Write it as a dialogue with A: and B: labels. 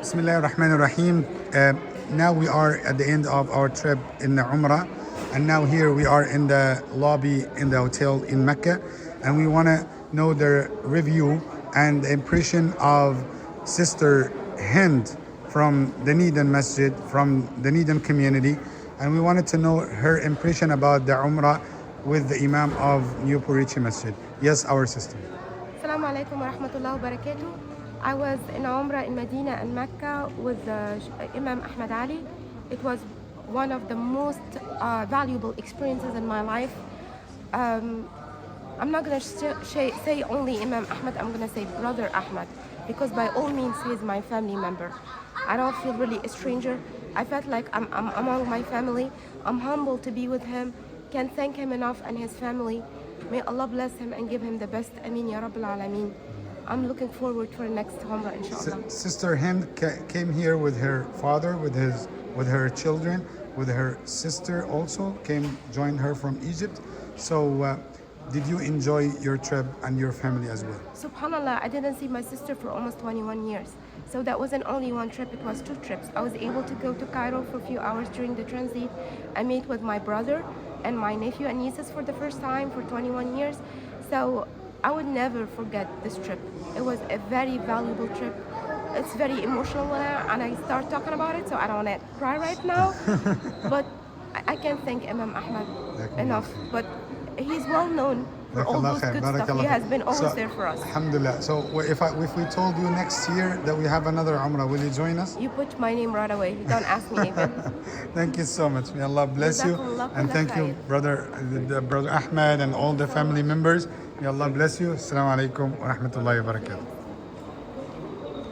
A: Bismillah ar-Rahman ar-Rahim. Now we are at the end of our trip in the Umrah, and now here we are in the lobby in the hotel in Mecca, and we want to know the review and the impression of Sister Hend from the Needham Masjid, from the Needham community, and we wanted to know her impression about the Umrah with the Imam of Newport Richey Masjid. Yes, our sister.
B: Assalamu alaikum wa rahmatullahi wa barakatuh. I was in Umrah in Medina and Mecca with Imam Ahmad Ali. It was one of the most valuable experiences in my life. I'm not going to say only Imam Ahmad, I'm going to say Brother Ahmad, because by all means he is my family member. I don't feel really a stranger. I felt like I'm among my family. I'm humbled to be with him. Can't thank him enough and his family. May Allah bless him and give him the best. Ameen ya Rabbil Alameen. I'm looking forward to our next Umrah, inshallah.
A: Sister Hend came here with her father, with her children, with her sister also joined her from Egypt. So did you enjoy your trip and your family as well?
B: Subhanallah, I didn't see my sister for almost 21 years. So that wasn't only one trip, it was 2 trips. I was able to go to Cairo for a few hours during the transit. I met with my brother and my nephew and nieces for the first time for 21 years. So I would never forget this trip. It was a very valuable trip. It's very emotional and I start talking about it, so I don't want to cry right now. But I can't thank Imam Ahmad enough. But he's well known for all those good stuff. He has been always there for us.
A: Alhamdulillah. So if we told you next year that we have another Umrah, will you join us?
B: You put my name right away. Don't ask me even.
A: Thank you so much. May Allah bless you. And thank you, Brother Ahmed and all the family members. May Allah bless you. Assalamu alaikum wa rahmatullahi wa barakatuh.